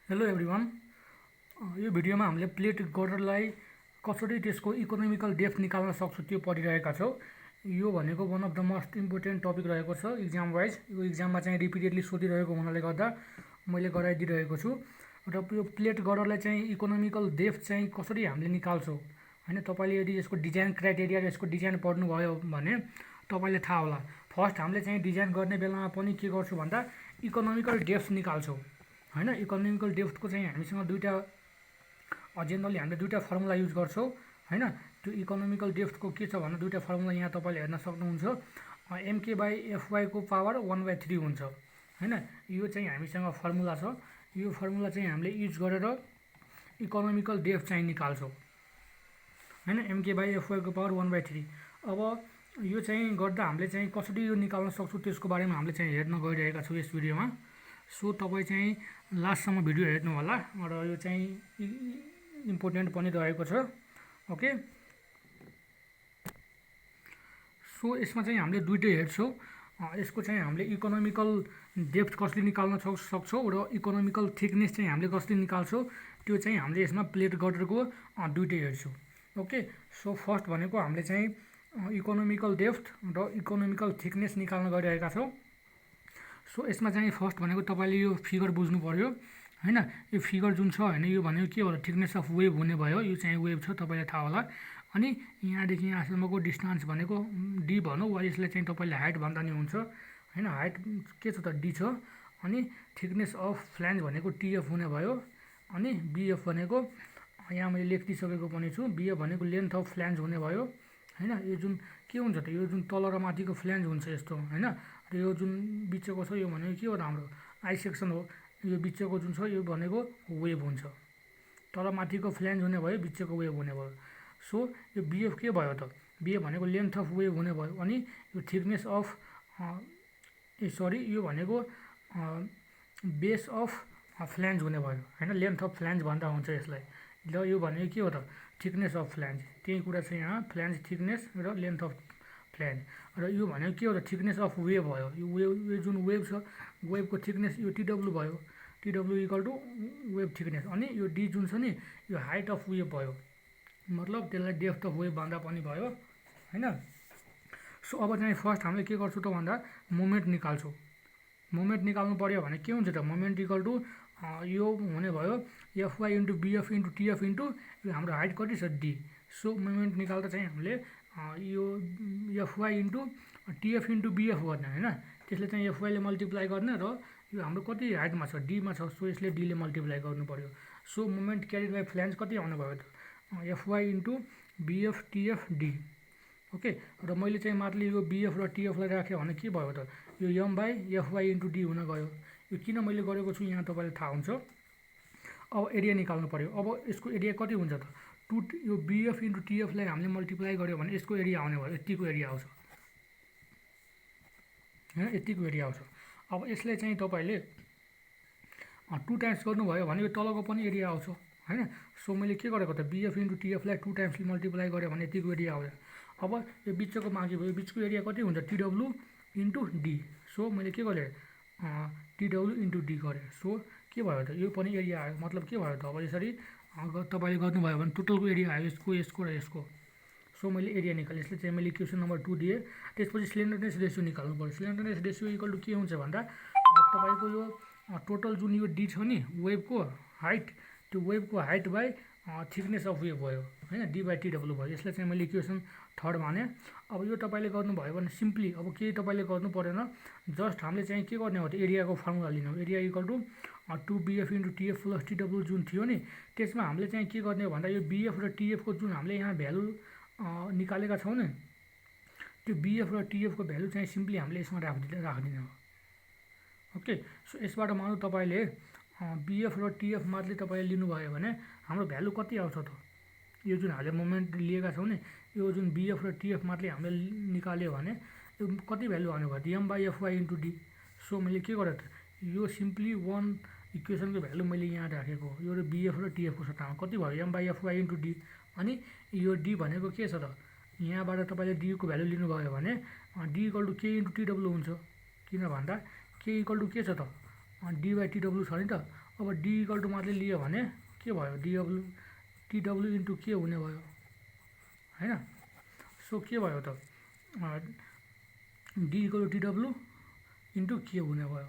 Hello everyone. यो भिडियोमा हामीले प्लेट गर्डरलाई कसरी त्यसको इकोनोमिकल डेप्थ निकाल्न सक्छौँ त्यो पढिरहेका छौँ। यो भनेको one of the most important topic रहेको छ इक्जाम वाइज। यो इक्जाममा चाहिँ रिपिटेडली सोधिरहेको हुनाले गर्दा मैले गराइदिइरहेको छु। र यो प्लेट गर्डरलाई चाहिँ इकोनोमिकल डेप्थ चाहिँ कसरी हामीले निकाल्छौँ हैन। तपाईँले यदि यसको डिजाइन क्राइटेरिया र यसको डिजाइन पढ्नुभयो भने तपाईँले थाहा होला। फर्स्ट हामीले चाहिँ डिजाइन गर्ने बेलामा पनि के गर्छौँ भन्दा इकोनोमिकल डेप्थ निकाल्छौँ हैन। इकोनोमिकल डेप्थको चाहिँ हामीसँग दुईवटा जेनरली हामीले दुईवटा फर्मुला युज गर्छौँ हैन। त्यो इकोनोमिकल डेप्थको के छ भन्दा दुईवटा फर्मुला यहाँ तपाईँले हेर्न सक्नुहुन्छ। MK/FY को पावर 1/3 हुन्छ हैन। यो चाहिँ हामीसँग फर्मुला छ। यो फर्मुला चाहिँ हामीले युज गरेर इकोनोमिकल डेप्थ चाहिँ निकाल्छौँ हैन। MK/FY को पावर 1/3। अब यो चाहिँ गर्दा हामीले चाहिँ कसरी यो निकाल्न सक्छौँ त्यसको बारेमा हामीले चाहिँ हेर्न गइरहेका छौँ यस भिडियोमा। सो तपाईँ चाहिँ लास्टसम्म भिडियो हेर्नु होला र यो चाहिँ इम्पोर्टेन्ट पनि रहेको छ। ओके, सो यसमा चाहिँ हामीले दुईटै हेर्छौँ। यसको चाहिँ हामीले इकोनोमिकल डेप्थ कसरी निकाल्न सक्छौँ र इकोनोमिकल थिकनेस चाहिँ हामीले कसरी निकाल्छौँ त्यो चाहिँ हामीले यसमा प्लेट गर्डरको दुईटै हेर्छौँ। ओके, सो फर्स्ट भनेको हामीले चाहिँ इकोनोमिकल डेप्थ र इकोनोमिकल थिकनेस निकाल्न गइरहेका छौँ। सो यसमा चाहिँ फर्स्ट भनेको तपाईँले यो फिगर बुझ्नु पर्यो हैन। यो फिगर जुन छ हैन, यो भनेको के हो, थिकनेस अफ वेभ हुने भयो। यो चाहिँ वेभ छ, तपाईँलाई थाहा होला। अनि यहाँदेखि यहाँसम्मको डिस्टेन्स भनेको डी भनौँ वा यसलाई चाहिँ तपाईँले हाइट भन्दा नि हुन्छ हैन। हाइट के छ त, डी छ। अनि थिकनेस अफ फ्ल्यान्ज भनेको टिएफ हुने भयो। अनि बिएफ भनेको यहाँ मैले लेखिदिइसकेको पनि छु। बिएफ भनेको लेन्थ अफ फ्ल्यान्ज हुने भयो हैन। यो जुन के हुन्छ त, यो जुन तल र माथिको फ्ल्यान्ज हुन्छ यस्तो हैन। र यो जुन बिचको छ यो भनेको के हो त, हाम्रो आई सेक्सन हो। यो बिचको जुन छ यो भनेको वेभ हुन्छ। तल माथिको फ्ल्यान्ज हुने भयो, बिचको वेभ हुने भयो। सो यो बिएफ के भयो त, बिएफ भनेको लेन्थ अफ वेभ हुने भयो। अनि यो थिकनेस अफ यो भनेको बेस अफ फ्ल्यान्ज हुने भयो हैन। लेन्थ अफ फ्ल्यान्ज भन्दा हुन्छ यसलाई। र यो भनेको के हो त, थिकनेस अफ फ्ल्यान्ज। त्यही कुरा छ यहाँ, फ्ल्यान्ज थिकनेस र लेन्थ अफ फ्ल्यान्ज। र यो भनेको के हो त, थिकनेस अफ वेभ भयो। यो जुन वेभ छ, वेभको थिकनेस यो टिडब्लु भयो। टिडब्लु इक्वल टु वेभ थिकनेस। अनि यो डी जुन छ नि, यो हाइट अफ वेभ भयो। मतलब त्यसलाई डेप्थ अफ वेभ भन्दा पनि भयो हैन। सो अब चाहिँ फर्स्ट हामीले के गर्छौँ त भन्दा मोमेन्ट निकाल्छौँ। मोमेन्ट निकाल्नु पर्यो भने के हुन्छ त, मोमेन्ट इक्वल टु यो हुने भयो FY into BF into TF into यो हाम्रो हाइट कति छ, डी। सो मोमेन्ट निकाल्दा चाहिँ हामीले यो FY into TF into BF गर्ने हैन। त्यसले चाहिँ एफवाईले मल्टिप्लाई गर्ने र यो हाम्रो कति हाइटमा छ, डीमा छ। सो यसले डीले मल्टिप्लाई गर्नु पर्यो। So moment carried by flange कति आउने भयो त, FY into BF TF D. Okay, र मैले चाहिँ मात्र यो बिएफ र टिएफलाई राखेँ भने के भयो त, यो M by F Y into D हुन गयो। यो किन मैले गरेको छु यहाँ तपाईँलाई थाहा हुन्छ। अब एरिया निकाल्नु पर्यो। अब यसको एरिया कति हुन्छ त, यो बिएफ इन्टु टिएफलाई हामीले मल्टिप्लाई गर्यो भने यसको एरिया आउने भयो, यतिको एरिया आउँछ हैन, यतिको एरिया आउँछ। अब यसलाई चाहिँ तपाईँले 2 टाइम्स गर्नुभयो भने यो तलको पनि एरिया आउँछ हैन। सो मैले के गरेको त, बिएफ इन्टु टिएफलाई 2 टाइम्स मल्टिप्लाई गरेँ भने यतिको एरिया आउँछ। अब यो बिचको बाँकी भयो, बिचको एरिया कति हुन्छ, टिडब्लु इन्टु डी। सो मैले के गरेँ, टिडब्लु इन्टु डी गरेँ। सो के भयो त, यो पनि एरिया आयो। मतलब के भयो त, अब यसरी तपाईँले गर्नुभयो भने टोटलको एरिया आयो यसको, यसको र यसको। सो मैले एरिया निकालेँ। यसले चाहिँ मैले इक्वेसन नम्बर 2 दिएँ। त्यसपछि स्लेन्डरनेस रेसियो निकाल्नु पर्यो। स्लेन्डरनेस रेसियो इक्वल टु के हुन्छ भन्दा तपाईँको यो टोटल जुन यो डी छ नि वेभको हाइट, त्यो वेभको height by thickness of wave भयो हैन, डी बाई टिडब्लु भयो। यसलाई चाहिँ मैले इक्वेसन 3 माने। अब यो तपाईँले गर्नुभयो भने सिम्पली अब केही तपाईँले गर्नु परेन, जस्ट हामीले चाहिँ के गर्ने हो त, एरियाको फर्मुला लिनु। Area equal to 2BF into TF plus TW जुन थियो नि, त्यसमा हामीले चाहिँ के गर्ने हो भन्दा यो बिएफ र टिएफको जुन हामीले यहाँ भ्यालु निकालेका छौँ नि, त्यो बिएफ र टिएफको भ्यालु चाहिँ सिम्पली हामीले यसमा राखिदिने हो। ओके, सो यसबाट मानौँ तपाईँले बिएफ र टिएफ मात्रै तपाईँले लिनुभयो भने हाम्रो भ्यालु कति आउँछ त, यो जुन हामीले मोमेन्ट लिएका छौँ नि, यो जुन बिएफ र टिएफ मात्रै हामीले निकाल्यो भने यो कति भ्यालु आउने भयो, M by F Y into D. So मैले के गरेँ त, यो सिम्पली 1 इक्वेसनको भ्यालु मैले यहाँ राखेको, यो बिएफ र टिएफको सट्टामा कति भयो, M by F Y into D. अनि यो डी भनेको के छ त, यहाँबाट तपाईँले डीको भ्यालु लिनुभयो भने डी इक्वल टु के इन्टु टिडब्लु हुन्छ। किन भन्दा के इक्वल टु के छ त, डी बाई टिडब्लु छ नि त। अब डी इक्वल टु मात्रै लियो भने के भयो, टिडब्लु इन्टु के हुने भयो होइन। सो के भयो त डी इक्वल टु टिडब्लु इन्टु के हुने भयो।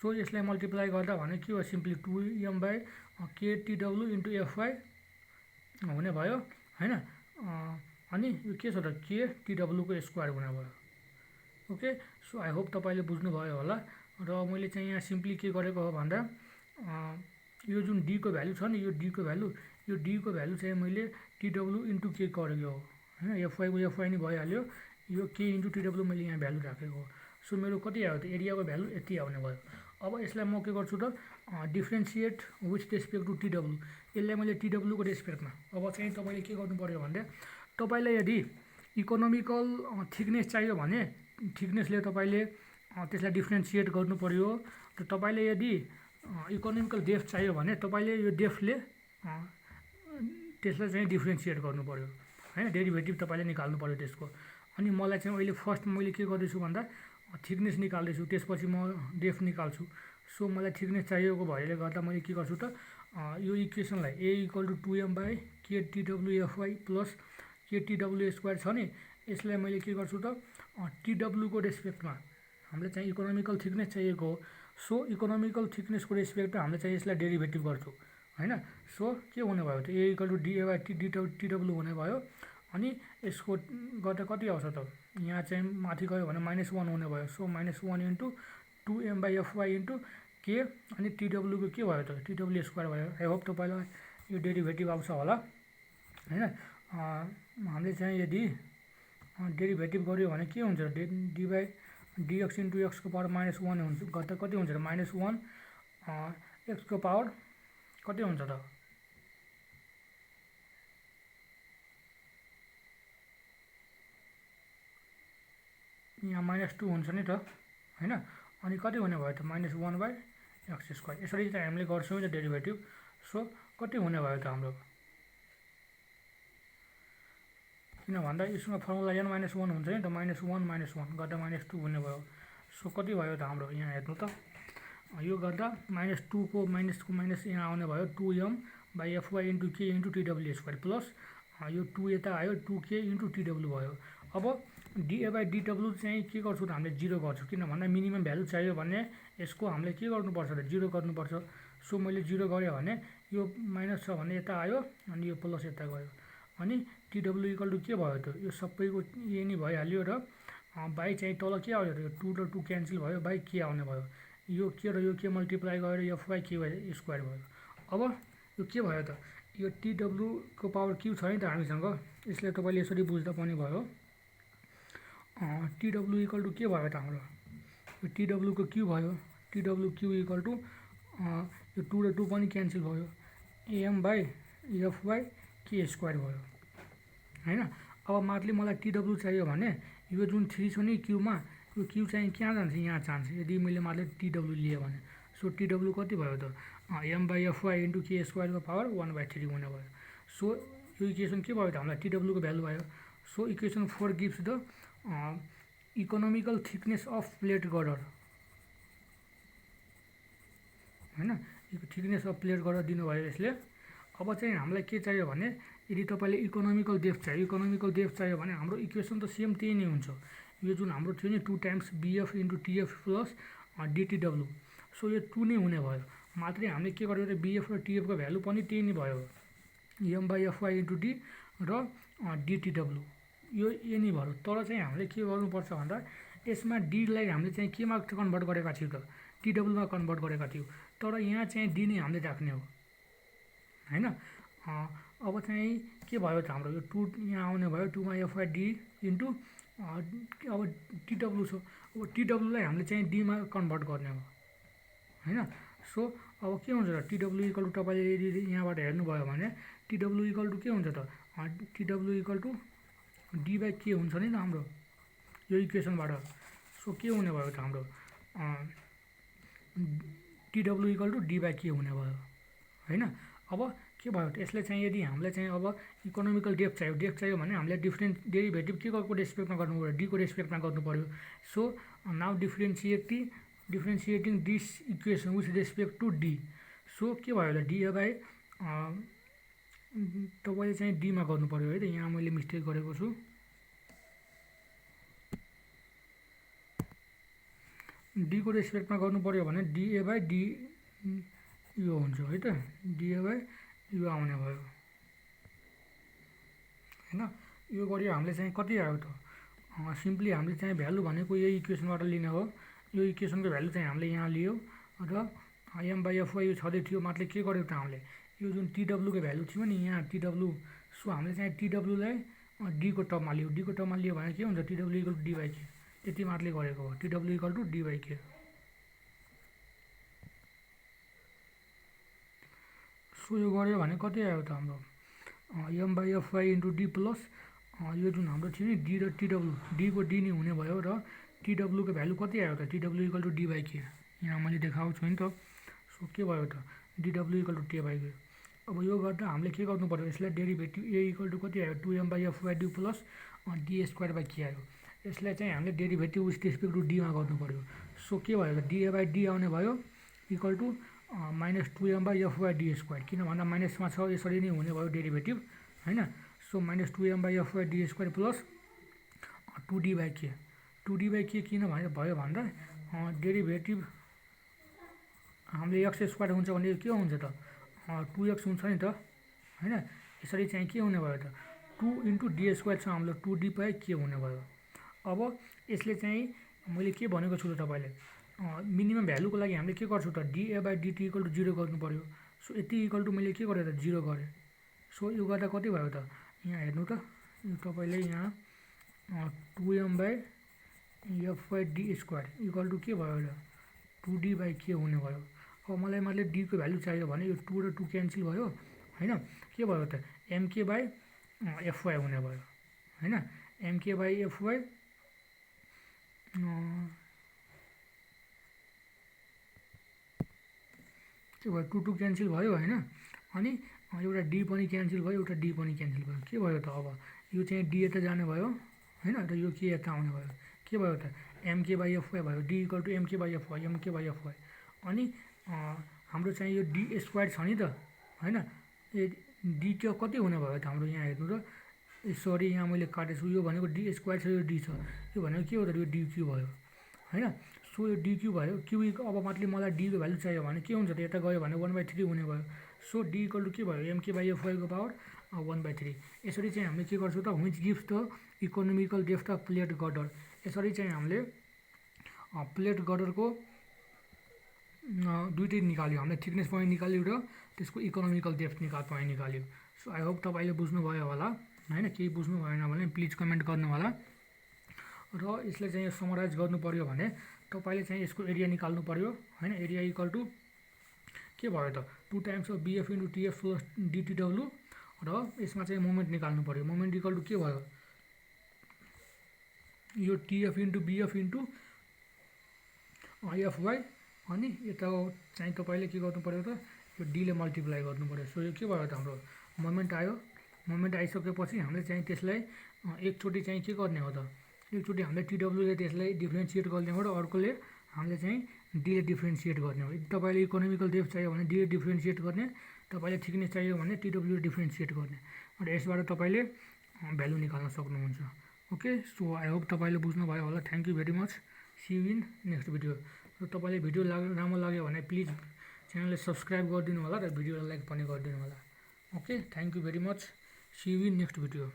सो यसलाई मल्टिप्लाई गर्दा भने के भयो, सिम्पली 2m बाई के टिडब्लु इन्टु एफवाई हुने भयो होइन। अनि यो के छ त के टिडब्लुको स्क्वायर हुने भयो। ओके, सो आई होप तपाईँले बुझ्नुभयो होला। र मैले चाहिँ यहाँ सिम्पली के गरेको हो भन्दा यो जुन डी को भ्यालु छ नि, यो डी को भ्यालु चाहिँ मैले टिडब्लु इन्टु के गरेको हो होइन। एफवाईको एफवाई नै भइहाल्यो, यो के इन्टु टिडब्लु मैले यहाँ भ्यालु राखेको हो। सो मेरो कति आयो त, एरियाको भ्यालु यति आउने भयो। अब यसलाई म के गर्छु त, डिफ्रेन्सिएट विथ रेस्पेक्ट टु टिडब्लु। यसलाई मैले टिडब्लुको रेस्पेक्टमा, अब चाहिँ तपाईँले के गर्नु पऱ्यो भन्दा तपाईँलाई यदि इकोनोमिकल थिकनेस चाहियो भने थिकनेसले तपाईँले त्यसलाई डिफ्रेन्सिएट गर्नु पर्यो। र तपाईँले यदि इकोनोमिकल डेप्थ चाहियो भने तपाईँले यो डेप्थले त्यसलाई चाहिँ डिफ्रेन्सिएट गर्नु पर्यो होइन। डेरिभेटिभ तपाईँले निकाल्नु पर्यो त्यसको। अनि मलाई चाहिँ अहिले फर्स्ट मैले के गर्दैछु भन्दा थिकनेस निकाल्दैछु, त्यसपछि म डेप्थ निकाल्छु। सो मलाई थिकनेस चाहिएको भएले गर्दा मैले के गर्छु त, यो इक्वेसनलाई ए इक्वल टु 2m बाई के टिडब्लु एफवाई प्लस के टिडब्लु स्क्वायर छ नि, यसलाई मैले के गर्छु त टिडब्लुको रेस्पेक्टमा, हामीले चाहिँ इकोनोमिकल थिकनेस चाहिएको हो। सो इकोनोमिकल थिकनेसको रेस्पेक्टमा हामीले चाहिँ यसलाई डेरिभेटिभ गर्छु होइन। सो के हुने भयो त, ए इक्वल टु डिए बाई टिडब्लु हुने भयो। अनि यसको गर्दा कति आउँछ त, यहाँ चाहिँ माथि गयो भने -1 हुने भयो। So -1 into 2m by F Y into के, अनि टिडब्लुको के भयो त, टिडब्लु स्क्वायर भयो। आई होप तपाईँलाई यो डेरिभेटिभ आउँछ होला होइन। हामीले चाहिँ यदि डेरिभेटिभ गऱ्यो भने के हुन्छ, डी बाई डिएक्स इन्टु एक्सको पावर -1 हुन्छ, गर्दा कति हुन्छ त -1 एक्सको पावर कति हुन्छ त, यहाँ -2 हुन्छ नि त होइन। अनि कति हुने भयो त -1 बाई एक्स स्क्वायर। यसरी चाहिँ हामीले गर्छौँ नि डेरिभेटिभ। सो कति हुने भयो त हाम्रो, किन भन्दा यसमा फर्मुला n -1 हुन्छ नि त, -1 गर्दा -2 हुने भयो। सो कति भयो त हाम्रो, यहाँ हेर्नु त, यो गर्दा -2 को माइनस यहाँ आउने भयो 2m बाई एफवाई इन्टु के इन्टु टिडब्लु स्क्वायर प्लस यो 2 यता आयो 2k इन्टु टिडब्लु भयो। अब डिए बाई डिडब्लु चाहिँ के गर्छु त, हामीले 0 गर्छु, किन भन्दा मिनिमम भ्यालु चाहियो भने यसको हामीले के गर्नुपर्छ त, 0 गर्नुपर्छ। सो मैले 0 गरेँ भने यो माइनस छ भने यता आयो, अनि यो प्लस यता गयो, अनि टिडब्लु इक्वल टु के भयो त, यो सबैको ए नै भइहाल्यो। र बाई चाहिँ तल के आयो त, यो 2 र 2 क्यान्सल भयो, बाई के आउने भयो, यो के र यो के मल्टिप्लाई गरेर एफवाई के भयो स्क्वायर भयो। अब यो के भयो त, यो टिडब्लुको पावर क्यू छ नि त हामीसँग, यसले तपाईँले यसरी बुझ्दा पनि भयो। टिडब्लु इक्वल टु के भयो त हाम्रो, यो टिडब्लुको क्यू भयो, टिडब्लु क्यू इक्वल टु यो 2 र 2 पनि क्यान्सल भयो, एम बाई एफवाई के स्क्वायर भयो होइन। अब माथि मलाई टिडब्लु चाहियो भने यो जुन 3 छ नि क्यूमा, यो क्यू चाहिँ कहाँ जान्छ, यहाँ जान्छ, यदि मैले माथि टिडब्लु लिएँ भने। सो टिडब्लु कति भयो त, एम बाई एफवाई इन्टु के स्क्वायरको पावर 1/3 हुने भयो। सो यो इक्वेसन के भयो त, हामीलाई टिडब्लुको भ्यालु भयो। So equation 4 gives the economical thickness of plate girder होइन, थिकनेस अफ प्लेट गर्डर दिनुभयो यसले। अब चाहिँ हामीलाई के चाहियो भने यदि तपाईँले इकोनोमिकल डेप्थ चाहियो भने हाम्रो इक्वेसन त सेम त्यही नै हुन्छ। यो जुन हाम्रो थियो नि 2 times BF into TF plus DTW, so यो 2 नै हुने भयो। मात्रै हामीले के गर्यो त, बिएफ र टिएफको भ्यालु पनि त्यही नै भयो, M by F Y into D र डिटिडब्लु, यो ए नै भयो। तर चाहिँ हामीले के गर्नुपर्छ भन्दा यसमा डीलाई हामीले चाहिँ केमा कन्भर्ट गरेका थियौँ त, टिडब्लुमा कन्भर्ट गरेका थियौँ, तर यहाँ चाहिँ डी नै हामीले राख्ने हो होइन। अब चाहिँ के भयो त हाम्रो, यो 2 यहाँ आउने भयो, 2 मा एफवाई डी इन्टु अब टिडब्लु छ, अब टिडब्लुलाई हामीले चाहिँ डीमा कन्भर्ट गर्ने हो होइन। सो अब के हुन्छ त, टिडब्लु इक्वल टु तपाईँले यदि यहाँबाट हेर्नुभयो भने टिडब्लु इक्वल टु के हुन्छ त, टिडब्लु इक्वल टु डी बाई के हुन्छ नि त हाम्रो यो इक्वेसनबाट। सो के हुने भयो त हाम्रो, टिडब्लु इक्वल टु डी बाई के हुने भयो होइन। अब के भयो त, यसले चाहिँ यदि हामीलाई चाहिँ अब इकोनोमिकल डेप्थ चाहियो भने हामीले डिफ्रेन्ट डेरिभेटिभ के को रेस्पेक्टमा गर्नु पऱ्यो, डी को रेस्पेक्टमा गर्नु पऱ्यो। So now differentiate the differentiating this equation with respect to D. So के भयो होला डी बाई तपाईँले चाहिँ डीमा गर्नु पऱ्यो है त, यहाँ मैले मिस्टेक गरेको छु। डीको रेस्पेक्टमा गर्नु पऱ्यो भने डिए बाई डी यो हुन्छ है त, डिए बाई यो आउने भयो होइन। यो गऱ्यो हामीले चाहिँ कति आयो त, सिम्पली हामीले चाहिँ भ्यालु भनेको यही इक्वेसनबाट लिने हो। यो इक्वेसनको भ्यालु चाहिँ हामीले यहाँ लियो र एम बाई एफ वाई यो छँदै थियो, मात्रै के गर्यो त हामीले यो जुन टिडब्लुको भ्यालु थियो नि यहाँ टिडब्लु, सो हामीले चाहिँ टिडब्लुलाई डीको टर्ममा लियो। डीको टर्ममा लियो भने के हुन्छ T W equal to D by K, त्यति मात्रै गरेको हो, T W equal to D by K. So यो गऱ्यो भने कति आयो त हाम्रो M by F Y into D plus यो जुन हाम्रो थियो नि डी र टिडब्लु, डीको डी नै हुने भयो र टिडब्लुको भ्यालु कति आयो त टिडब्लु इक्वल टु डी बाई के, यहाँ मैले देखाएको छु नि त। सो के भयो त D W equal to T by K. अब यो गर्दा हामीले के गर्नु पऱ्यो, यसलाई डेरिभेटिभ ए इक्वल टु कति आयो 2m by F Y D plus D square by K आयो। यसलाई चाहिँ हामीले डेरिभेटिभ विथ रेस्पेक्ट टु डीमा गर्नु पऱ्यो। सो के भयो त डिए बाई डी आउने भयो equal to minus 2m by F Y D square, किन भन्दा माइनसमा छ यसरी नै हुने भयो डेरिभेटिभ होइन। So minus 2m by F Y D square plus 2d by K. 2d by के किन भयो भन्दा डेरिभेटिभ हामीले एक्स स्क्वायर हुन्छ भने के हुन्छ त 2x हुन्छ नि त होइन। यसरी चाहिँ के हुने भयो त 2 इन्टु डी स्क्वायर छ हाम्रो 2d बाई के हुने भयो। अब यसले चाहिँ मैले के भनेको छु त तपाईँले मिनिमम भ्यालुको लागि हामीले के गर्छु त डिए बाई डिटी इक्वल टु 0 गर्नु पऱ्यो। सो यति इक्वल टु मैले के गरेँ त 0 गरेँ। सो यो गर्दा कति भयो त यहाँ हेर्नु त यो तपाईँले यहाँ 2m by F Y D square equal to के भयो त 2d बाई के हुने भयो। अब मलाई मतलब डीको भ्यालु चाहियो भने यो 2 र 2 क्यान्सल भयो होइन, के भयो त एमके बाई एफवाई हुने भयो होइन। एमके बाई एफवाई के भयो 2 2 क्यान्सल भयो होइन, अनि एउटा डी पनि क्यान्सल भयो एउटा डी पनि क्यान्सल भयो। के भयो त अब यो चाहिँ डी यता जाने भयो होइन र यो के यता आउने भयो। के भयो त एमके बाई एफवाई भयो, D equal to M K by F Y, M K by F Y. अनि हाम्रो चाहिँ यो डी स्क्वायर छ नि त होइन, डी के कति हुने भयो त हाम्रो यहाँ हेर्नु त सरी यहाँ मैले काटेको छु, यो भनेको डी स्क्वायर छ यो डी छ, यो भनेको के हो त यो डी क्यू भयो होइन। सो यो डी क्यू भयो क्यू अब मतलब मलाई डीको भ्यालु चाहियो भने के हुन्छ त यता गयो भने 1/3 हुने भयो। सो डी इक्वल टु के भयो एमके बाई एफवाईको पावर 1/3। यसरी चाहिँ हामीले के गर्छौँ त which gives the economical depth of plate girder. यसरी चाहिँ हामीले प्लेट गर्डरको दुइटै निकाल्यो हामीले, थिकनेस पोइन्ट निकाल्यो र त्यसको इकोनोमिकल डेप्थ पोइन्ट निकाल्यो। सो आई होप तपाईँले बुझ्नुभयो होला होइन, केही बुझ्नु भएन भने प्लिज कमेन्ट गर्नु होला। र यसलाई चाहिँ समराइज गर्नु पऱ्यो भने तपाईँले चाहिँ यसको एरिया निकाल्नु पऱ्यो होइन। एरिया इक्वल टु के भयो त 2 times of BF into TF plus DTW र यसमा चाहिँ मोमेन्ट निकाल्नु पऱ्यो। मोमेन्ट इक्वल टु के भयो यो टिएफ इन्टु बिएफ इन्टु एफवाई, अनि यता चाहिँ तपाईँले के गर्नु पऱ्यो त यो डीले मल्टिप्लाई गर्नु पऱ्यो। सो यो के भयो त हाम्रो मोमेन्ट आयो। मोमेन्ट आइसकेपछि हामीले चाहिँ त्यसलाई एकचोटि चाहिँ के गर्ने हो त एकचोटि हामीले टिडब्लुले त्यसलाई डिफ्रेन्सिएट गर्ने हो र अर्कोले हामीले चाहिँ डीले डिफ्रेन्सिएट गर्ने हो। यदि तपाईँले इकोनोमिकल डेप्थ चाहियो भने डीले डिफ्रेन्सिएट गर्ने, तपाईँले थिकनेस चाहियो भने टिडब्लुले डिफ्रेन्सिएट गर्ने, र यसबाट तपाईँले भ्यालु निकाल्न सक्नुहुन्छ। ओके, सो आई होप तपाईँले बुझ्नुभयो होला। Thank you very much, see you in next video. र तपाईँले भिडियो राम्रो लाग्यो भने प्लिज च्यानललाई सब्सक्राइब गरिदिनु होला र भिडियोलाई लाइक पनि गरिदिनु होला। Okay, thank you very much, see you in next video.